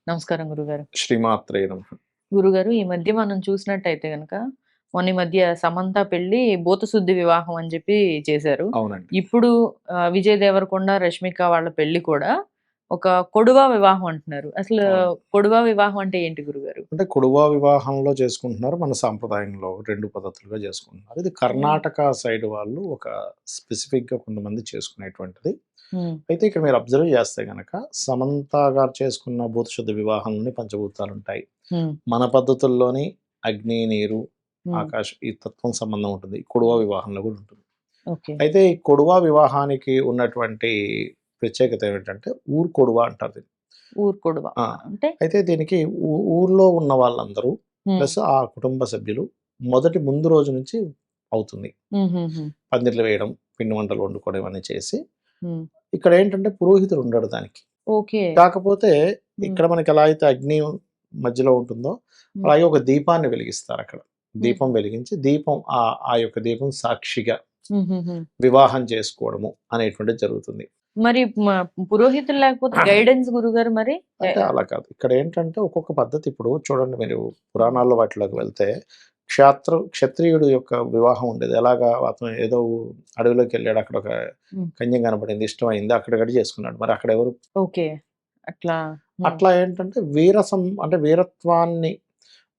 నమస్కారం గురుగారు. శ్రీమాత్రే నమః. గురుగారు ఈ మధ్య మనం చూసినట్టయితే గనక, మొన్న ఈ మధ్య సమంత పెళ్లి భూతశుద్ధి వివాహం అని చెప్పి చేశారు. అవునండి. ఇప్పుడు విజయ్ దేవరకొండ, రష్మిక వాళ్ళ పెళ్లి కూడా ఒక కొడువా వివాహం అంటున్నారు. అసలు అవును. కొడువా వివాహం అంటే ఏంటి గురుగారు? అంటే కుడువ వివాహంలో చేసుకుంటున్నారు. మన సాంప్రదాయంలో 2 పద్ధతులుగా చేసుకుంటున్నారు. ఇది హ్మ్. కర్ణాటక సైడ్ వాళ్ళు ఒక స్పెసిఫిక్‌గా కొంతమంది చేసుకునేటువంటిది. హ్మ్. అయితే ఇక్కడ మీరు అబ్జర్వ్ చేస్తే గనక సమంత గారు చేసుకున్న భూతశుద్ధ వివాహంలోని పంచభూతాలుంటాయి. హ్మ్. మన పద్ధతుల్లోని అగ్ని, నీరు, హ్మ్. ఆకాశం ఈ తత్వం సంబంధం ఉంటుంది. కుడువ వివాహంలో కూడా ఉంటుంది. ఓకే. అయితే ఈ కొడువ వివాహానికి ఉన్నటువంటి ప్రత్యేకత ఏమిటంటే ఊరు అంటారు దీన్ని. ఊరు కొడువా. ఆ! అంటే అయితే దీనికి ఊర్లో ఉన్న వాళ్ళందరూ హ్మ్. ప్లస్ ఆ కుటుంబ సభ్యులు మొదటి ముందు రోజు నుంచి అవుతుంది. హుహుహు. పందిర్లు వేయడం, పిండి వంటలు వండుకోవడం ఇవన్నీ చేసి, హ్మ్. ఇక్కడేంటంటే పురోహితుడు ఉండడు దానికి. ఓకే. కాకపోతే హ్మ్. ఇక్కడ మనకి ఎలా అయితే అగ్ని మధ్యలో ఉంటుందో, హ్మ్. అలాగే ఒక దీపాన్ని వెలిగిస్తారక్కడ. దీపం హుహు. వెలిగించి దీపం ఆ యొక్క దీపం సాక్షిగా హుహుహు. వివాహం చేసుకోవడము అనేటువంటిది జరుగుతుంది. మరి పురోహితులు లేకపోతే గైడెన్స్ గురుగారు మరి? అంటే అలా కాదు. ఇక్కడేంటంటే ఒక్కొక్క పద్ధతి ఇప్పుడు చూడండి మీరు హ్మ్. పురాణాల్లో వాటిలోకి వెళ్తే క్షత్రియుడు యొక్క వివాహం ఉండేది. ఎలాగా అతను ఏదో అడవిలోకెళ్ళాడు. అక్కడ ఒక హ్మ్. కన్య కనపడింది. ఇష్టమైంది. అక్కడికక్కడ చేసుకున్నాడు. మరి అక్కడెవరు ఓకే. అట్లా. హ్మ్. అట్లా ఏంటంటే అంటే వీరత్వాన్ని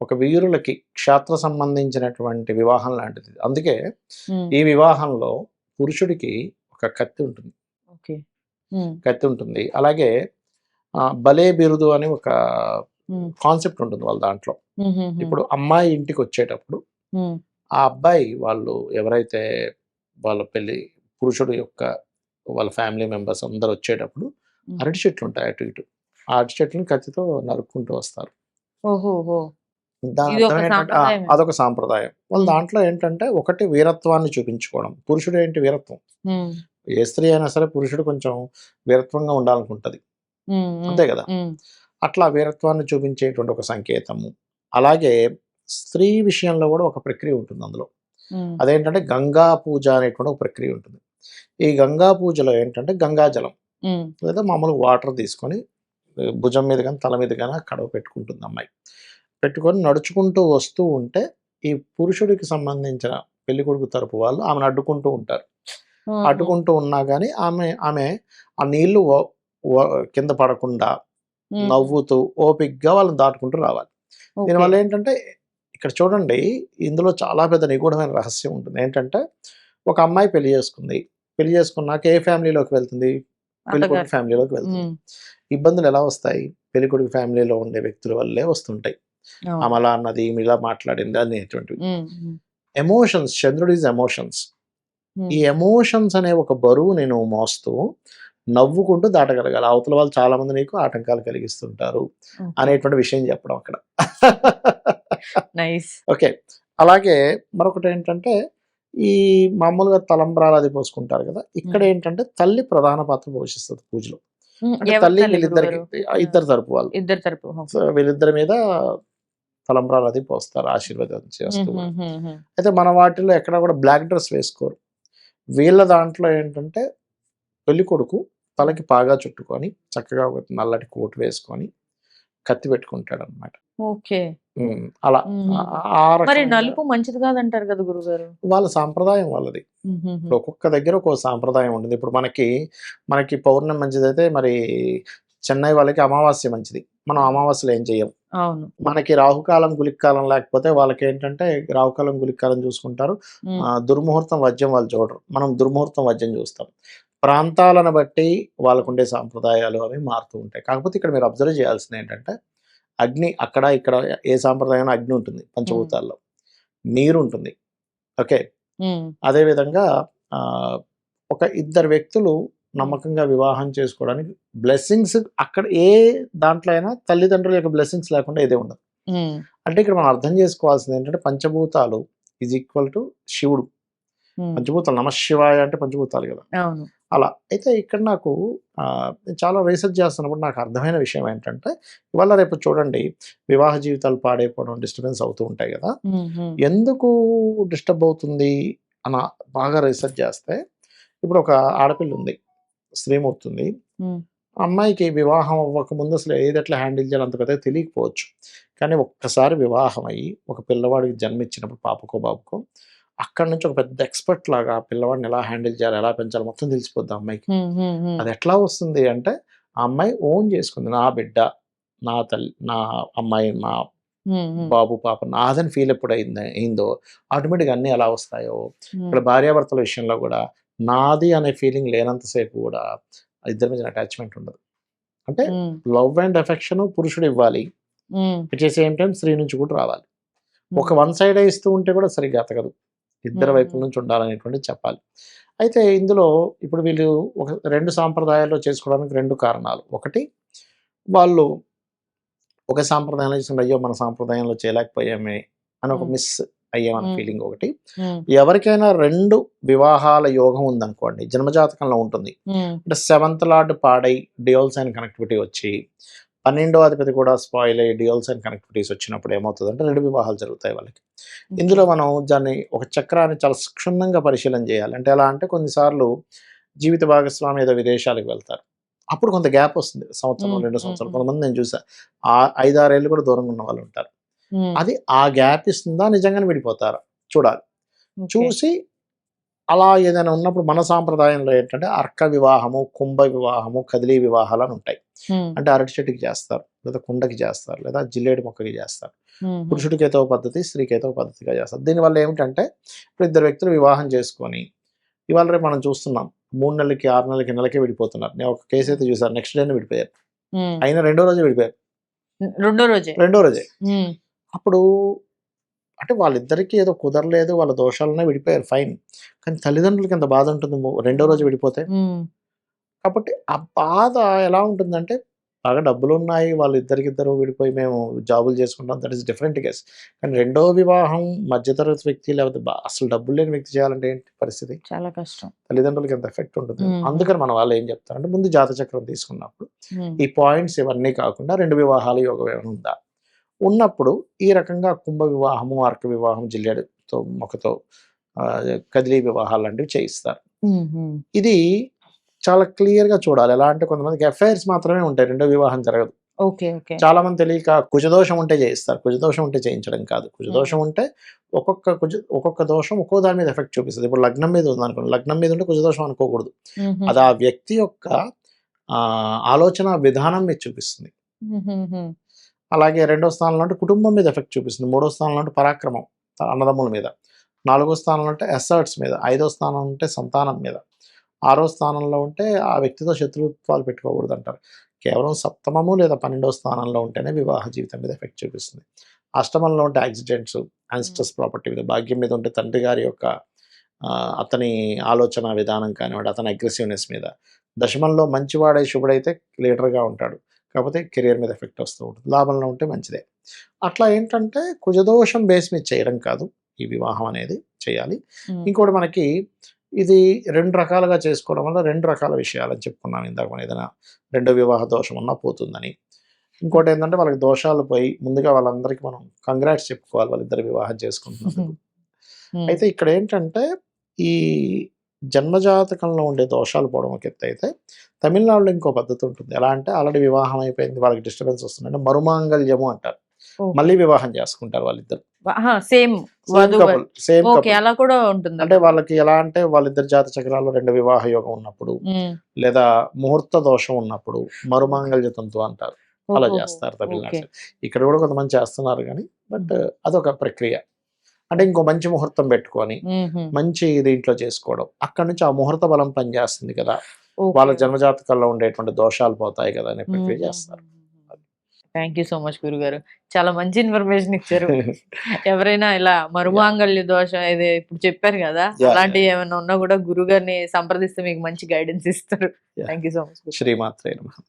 ఒక వీరులకి క్షాత్ర సంబంధించినటువంటి వివాహం లాంటిది. అందుకే హ్మ్. ఈ వివాహంలో పురుషుడికి ఒక కత్తి ఉంటుంది. ఓకే. హ్మ్. కత్తి ఉంటుంది. అలాగే భలే బిరుదు అని ఒక హ్మ్. కాన్సెప్ట్ ఉంటుంది వాళ్ళ దాంట్లో. హుహుహు. ఇప్పుడు అమ్మాయి ఇంటికొచ్చేటప్పుడు, హ్మ్. ఆ అబ్బాయి వాళ్ళు ఎవరైతే వాళ్ళ పురుషుడు యొక్క వాళ్ళ ఫ్యామిలీ మెంబర్స్ అందరొచ్చేటప్పుడు హ్మ్. అరటి చెట్లుంటాయి అటు ఇటు. ఆ అరటి చెట్లను కత్తితో నరుక్కుంటూ వస్తారు. ఓహోహో! దాని ఇది అర్థం ఒక ఏంటంటే సాంప్రదాయమే. అదొక సాంప్రదాయం. వాళ్ళ హ్మ్. దాంట్లో ఏంటంటే ఒకటి వీరత్వాన్ని చూపించుకోవడం. పురుషుడు ఏంటి వీరత్వం. హ్మ్. ఏ స్త్రీ అయినా సరే పురుషుడు కొంచెం వీరత్వంగా ఉండాలనుకుంటది. హ్మ్. హ్మ్. అంతే గదా! హ్మ్. అట్లా వీరత్వాన్ని చూపించేటువంటి ఒక సంకేతము. అలాగే స్త్రీ విషయంలో గూడా ఒక ప్రక్రియ ఉంటుంది అందులో. హ్మ్. అదేంటంటే గంగా పూజ అనేటువంటి ఒక ప్రక్రియ ఉంటుంది. ఈ గంగా పూజలో ఏంటంటే గంగా జలం హ్మ్. లేదా మామూలుగా వాటర్ తీసుకొని భుజం మీద గాని, తల మీద గాని కడవ పెట్టుకుంటుంది అమ్మాయి. పెట్టుకొని నడుచుకుంటూ వస్తూ ఉంటే, ఈ పురుషుడికి సంబంధించిన పెళ్ళికొడుకు తరపు వాళ్ళు ఆమెను అడ్డుకుంటూ ఉంటారు. ఆహా! అడ్డుకుంటూ ఉన్నా గాని ఆమె ఆ నీళ్లు వ వ కింద పడకుండా హుహు. నవ్వుతూ ఓపికగా వాళ్ళని దాటుకుంటూ రావాలి. ఓకే. దీనివల్ల ఏంటంటే ఇక్కడ చూడండి ఇందులో చాలా పెద్ద నిగూఢమైన రహస్యం ఉంటుంది. ఏంటంటే ఒక అమ్మాయి పెళ్లి చేసుకుంది. పెళ్లి చేసుకున్నాక ఏ ఫ్యామిలీలోకి వెళ్తుంది? పెళ్ళికొడుకు అత్తగారు. ఫ్యామిలీలోకి వెళ్తుంది. హ్మ్. ఇబ్బందులు ఎలా వస్తాయి? పెళ్ళికొడుకు ఫ్యామిలీలో ఉండే వ్యక్తుల వల్లే వస్తుంటాయి. అవును. ఆమె అలా అన్నది, ఈమె ఇలా మాట్లాడింది అనేటువంటివి. హ్మ్. హ్మ్. ఎమోషన్స్ చంద్రుడు ఈస్ ఎమోషన్స్. ఈ హ్మ్. ఎమోషన్స్ అనే ఒక బరువు నేను మోస్తూ నవ్వుకుంటూ దాటగలగాలి. అవతల వాళ్ళు చాలామంది నీకు ఆటంకాలు కలిగిస్తుంటారు ఓకే. అనేటువంటి విషయం చెప్పడం అక్కడ. నైస్. ఓకే. అలాగే మరొకటేంటంటే, ఈ మామూలుగా తలంబ్రాలు అది పోసుకుంటారు గదా! హ్మ్. ఇక్కడేంటంటే తల్లి ప్రధాన పాత్ర పోషిస్తది పూజలో. హ్మ్. అంటే ఎవరి తల్లి తల్లి వీళ్ళిద్దరికి గురుగారు? హ్మ్. ఇద్దరు తరపు వాళ్ళు. ఇద్దరి తరపు. So, okay. వీళ్ళిద్దరి మీద తలంబ్రాలు అది పోస్తారు ఆశీర్వాదం చేస్తూ గూడా. హుహుహుహు. అయితే మన వాటిల్లో ఎక్కడ గూడా బ్లాక్ డ్రెస్ వేసుకోరు. వీళ్ళ దాంట్లో ఏంటంటే పెళ్ళికొడుకు హ్మ్. తలకి పాగా చుట్టుకొని, చక్కగా ఒక నల్లటి కోట్ వేసుకొని, కత్తి పెట్టుకుంటాడనమాట. ఓకే. అలా హుహుహు. ఆ మరి రకంగా నలుపు మంచిది కాదంటారు కదా గురుగారు? వాళ్ళ సాంప్రదాయం వాళ్ళది. హుహుహు. ఇప్పుడు ఒక్కొక్క దగ్గర ఒక్కో సాంప్రదాయం ఉంటుంది. ఇప్పుడు మనకి పౌర్ణమి మంచిదైతే మరి చెన్నై వాళ్ళకి అమావాస్య మంచిది. మనం హ్మ్. అమావాస్యలో ఏం చెయ్యం. అవును. మనకి రాహుకాలం, గుళికాలం లేకపోతే వాళ్ళకేంటంటే రాహుకాలం, గుళికాలం చూసుకుంటారు. హ్మ్. దుర్ముహూర్తం, వర్జ్యం వాళ్ళు చూడరు. మనం దుర్ముహూర్తం, వర్జ్యం చూస్తాం. ప్రాంతాలను బట్టి హ్మ్. వాళ్ళకుండే సాంప్రదాయాలు అవి మారుతూ ఉంటాయి. కాకపోతే ఇక్కడ మీరు అబ్జర్వ్ చేయాల్సిందేంటంటే అగ్ని అక్కడ, ఇక్కడ ఏ సాంప్రదాయంలో అగ్ని ఉంటుంది హ్మ్. పంచభూతాల్లో. నీరుంటుంది. ఓకే. హ్మ్. అదే విధంగా ఆహ్, ఒక ఇద్దరు వ్యక్తులు హ్మ్. నమ్మకంగా వివాహం చేసుకోవడానికి బ్లెస్సింగ్స్ అక్కడ ఏ దాంట్లో అయినా తల్లిదండ్రుల యొక్క బ్లెస్సింగ్స్ లేకుండా ఏది ఉండదు. హ్మ్. అంటే ఇక్కడ మనం అర్థం చేసుకోవాల్సిందేంటంటే పంచభూతాలు ఈజ్ ఈక్వల్ టు శివుడు. హ్మ్. పంచభూతాలు నమఃశివాయ అంటే పంచభూతాలు గదా! అవును. అలా. అయితే ఇక్కడ నాకు నేను చాలా రీసెర్చ్ చేస్తున్నప్పుడు నాకు అర్థమైన విషయం ఏంటంటే, ఇవాళ రేపు చూడండి వివాహ జీవితాలు పాడైపోవడం, డిస్టర్బెన్స్ అవుతూ ఉంటాయి గదా! హ్మ్. హ్మ్. ఎందుకు డిస్టర్బ్ అవుతుంది అన బాగా రీసెర్చ్ చేస్తే, ఇప్పుడు ఒక ఆడపిల్ల ఉంది. స్త్రీమూర్తి ఉంది. హ్మ్. అమ్మాయికి వివాహం అవ్వకముందు అసలు ఏది ఎట్లా హ్యాండిల్ చేయాలో అంత పెద్దగా తెలియకపోవచ్చు. కానీ ఒక్కసారి వివాహం అయ్యి, ఒక పిల్లవాడికి జన్మిచ్చినప్పుడు పాపకో, బాబుకో అక్కడి నుంచి ఒక పెద్ద ఎక్స్‌పర్ట్ లాగా ఆ పిల్లవాడిని ఎలా హ్యాండిల్ చేయాలి, ఎలా పెంచాలో మొత్తం తెలిసిపోద్ది ఆ అమ్మాయికి. అది ఎట్లా వస్తుంది అంటే, ఆ అమ్మాయి ఓన్ చేసుకుంది. నా బిడ్డ, నా తల్లి, నా అమ్మాయి, నా బాబు, పాప నాదని ఫీల్ అయిందో ఆటోమేటిక్‌గా అన్నీ ఎలా వస్తాయో, ఇక్కడ భార్యాభర్తల విషయంలో కూడా నాది అనే ఫీలింగ్ లేనంత సేపు కూడా ఇద్దరి మధ్యన అటాచ్‌మెంట్ ఉండదు. అంటే లవ్ అండ్ అఫెక్షన్ పురుషుడు ఇవ్వాలి. అట్ ది సేమ్ టైమ్ స్త్రీ నుంచి కూడా రావాలి. ఒక వన్ సైడే ఇస్తూ ఉంటే కూడా సరిగ్గా అతకదు. ఇద్దరి వైపుల నుంచి ఉండాలనేటువంటిది చెప్పాలి. అయితే ఇందులో ఇప్పుడు వీళ్ళు ఒక 2 సాంప్రదాయాల్లో చేసుకోవడానికి 2 కారణాలు. ఒకటి వాళ్ళు ఒక సాంప్రదాయంలో చేసుకుంటే అయ్యో! మన సాంప్రదాయంలో చేయలేకపోయామే అని ఒక మిస్ అయ్యామన్న ఫీలింగ్ ఒకటి. ఎవరికైనా 2 వివాహాల యోగం ఉందనుకోండి, జన్మజాతకంలో ఉంటుంది. అంటే 7th లార్డ్ పాడై డ్యూయల్ సైన్ కనెక్టివిటీ వచ్చి 12వ అధిపతి కూడా స్పాయిల్ అయ్యి డ్యూయల్ సైన్ కనెక్టివిటీస్ వచ్చినప్పుడు ఏమవుతుందంటే 2 వివాహాలు జరుగుతాయి వాళ్ళకి. ఇందులో మనం దాన్ని ఒక చక్రాన్ని చాలా క్షుణ్ణంగా పరిశీలన చేయాలి. అంటే ఎలా అంటే కొన్నిసార్లు జీవిత భాగస్వామి ఏదో విదేశాలకు వెళ్తారు. అప్పుడు కొంత గ్యాప్ వస్తుంది. సంవత్సరం, 2 సంవత్సరాలు. కొంతమంది నేను చూసా 5, 6 ఏళ్ళు కూడా దూరంగా ఉన్న వాళ్ళు ఉంటారు. అది ఆ గ్యాప్ ఇస్తుందా, నిజంగానే విడిపోతారా చూడాలి. చూసి అలా ఏదైనా ఉన్నప్పుడు మన సాంప్రదాయంలో ఏంటంటే అర్క వివాహము, కుంభ వివాహము, కదిలీ వివాహాలు అని ఉంటాయి. అంటే అరటి చెట్టుకి చేస్తారు, లేదా కుండకి చేస్తారు, లేదా జిల్లేడు మొక్కకి చేస్తారు. పురుషుడికైతే ఒక పద్ధతి, స్త్రీకైతే ఒక పద్ధతిగా చేస్తారు. దీనివల్ల ఏమిటంటే ఇప్పుడు ఇద్దరు వ్యక్తులు వివాహం చేసుకొని ఇవాళ రేపు మనం చూస్తున్నాం 3 నెలలకి, 6 నెలలకి, నెలకే విడిపోతున్నారు. నేను ఒక కేసు అయితే చూసాను. నెక్స్ట్ డేనే విడిపోయారు. అయినా రెండో రోజే విడిపోయారు. రెండో రోజే. అప్పుడు అంటే వాళ్ళిద్దరికీ ఏదో కుదరలేదు, వాళ్ళ దోషాలనే విడిపోయారు, ఫైన్. కానీ తల్లిదండ్రులకి ఎంత బాధ ఉంటుంది రెండో రోజు విడిపోతే. కాబట్టి ఆ బాధ ఎలా ఉంటుందంటే, బాగా డబ్బులున్నాయి, వాళ్ళిద్దరికిద్దరు విడిపోయి మేము జాబులు చేసుకుంటాం, దట్ ఈస్ డిఫరెంట్ కేస్. కానీ రెండో వివాహం మధ్యతరగతి వ్యక్తి లేకపోతే అసలు డబ్బులు లేని వ్యక్తి చేయాలంటే ఏంటి పరిస్థితి? చాలా కష్టం. తల్లిదండ్రులకి ఎంత ఎఫెక్ట్ ఉంటుంది. అందుకని మన వాళ్ళు ఏం చెప్తారంటే, ముందు జాతచక్రం తీసుకున్నప్పుడు ఈ పాయింట్స్ ఇవన్నీ కాకుండా 2 వివాహాల యోగం ఏమైనా ఉందా? ఉన్నప్పుడు ఈ రకంగా కుంభ వివాహము, అర్క వివాహం, జిల్లేడుతో మొక్కతో కదిలీ వివాహాలు లాంటివి చేయిస్తారు. ఇది చాలా క్లియర్‌గా చూడాలి. ఎలా అంటే కొంతమందికి అఫైర్స్ మాత్రమే ఉంటాయి, రెండో వివాహం జరగదు. చాలా మంది తెలియక కుజదోషం ఉంటే చేయిస్తారు. కుజదోషం ఉంటే చేయించడం కాదు. కుజదోషం ఉంటే ఒక్కొక్క దోషం ఒక్కో దాని మీద ఎఫెక్ట్ చూపిస్తది. ఇప్పుడు లగ్నం మీద ఉందనుకోండి, లగ్నం మీద ఉంటే కుజదోషం అనుకోకూడదు. అది ఆ వ్యక్తి యొక్క ఆలోచన విధానం మీద చూపిస్తుంది. అలాగే రెండో స్థానంలో అంటే కుటుంబం మీద ఎఫెక్ట్ చూపిస్తుంది. మూడో స్థానంలో అంటే పరాక్రమం, అన్నదమ్ముల మీద. 4వ స్థానంలో అంటే అసర్ట్స్ మీద. 5వ స్థానం అంటే సంతానం మీద. 6వ స్థానంలో ఉంటే ఆ వ్యక్తితో శత్రుత్వాలు పెట్టుకోకూడదు అంటారు. కేవలం సప్తమము లేదా 12వ స్థానంలో ఉంటేనే వివాహ జీవితం మీద ఎఫెక్ట్ చూపిస్తుంది. అష్టమంలో ఉంటే యాక్సిడెంట్స్, యాన్సిస్టర్స్ ప్రాపర్టీ మీద. భాగ్యం మీద ఉంటే తండ్రి గారి యొక్క అతని ఆలోచన విధానం కానివ్వండి, అతని అగ్రెసివ్నెస్ మీద. దశమంలో మంచివాడై శుభుడైతే లీడర్గా ఉంటాడు, కాకపోతే కెరియర్ మీద ఎఫెక్ట్ వస్తూ ఉంటుంది. లాభంలో ఉంటే మంచిదే. అట్లా ఏంటంటే కుజదోషం బేస్ మీద చేయడం కాదు ఈ వివాహం అనేది చేయాలి. ఇంకోటి మనకి ఇది 2 రకాలుగా చేసుకోవడం వల్ల 2 రకాల విషయాలని చెప్పుకున్నాం ఇందాక. మనం ఏదైనా రెండో వివాహ దోషం ఉన్నా పోతుందని. ఇంకోటి ఏంటంటే వాళ్ళకి దోషాలు పోయి ముందుగా వాళ్ళందరికీ మనం కంగ్రాట్స్ చెప్పుకోవాలి, వాళ్ళిద్దరు వివాహం చేసుకుంటున్నందుకు. అయితే ఇక్కడ ఏంటంటే ఈ జన్మజాతకంలో ఉండే దోషాలు పోవడం ఒక ఎత్తు అయితే, తమిళనాడులో ఇంకో పద్ధతి ఉంటుంది. ఎలా అంటే ఆల్రెడీ వివాహం అయిపోయింది, వాళ్ళకి డిస్టర్బెన్స్ వస్తుందంటే మరుమాంగళ్యము అంటారు. మళ్ళీ వివాహం చేసుకుంటారు వాళ్ళిద్దరు. Same couple, same couple. అలా కూడా ఉంటుంది. అంటే వాళ్ళకి ఎలా అంటే వాళ్ళిద్దరు జాత చక్రాల్లో 2 వివాహ యోగం ఉన్నప్పుడు, లేదా ముహూర్త దోషం ఉన్నప్పుడు మరుమాంగళ్య తంతు అంటారు. అలా చేస్తారు తమిళనాడు. ఇక్కడ కూడా కొంతమంది చేస్తున్నారు కానీ, బట్ అదొక ప్రక్రియ. అంటే ఇంకో మంచి ముహూర్తం పెట్టుకొని మంచి దీంట్లో చేసుకోవడం. అక్కడ నుంచి ఆ ముహూర్త బలం పనిచేస్తుంది కదా, వాళ్ళ జన్మజాతకాల్లో ఉండేటువంటి దోషాలు పోతాయి కదా అనే ప్రక్రియ చేస్తారు. థ్యాంక్ యూ సో మచ్ గురుగారు. చాలా మంచి ఇన్ఫర్మేషన్ ఇచ్చారు. ఎవరైనా ఇలా మరుమాంగళ్య దోషం ఇది ఇప్పుడు చెప్పారు కదా, అలాంటివి ఏమైనా ఉన్నా కూడా గురుగారిని సంప్రదిస్తే మీకు మంచి గైడెన్స్ ఇస్తారు. Thank you so much. శ్రీమాత్రే నమః.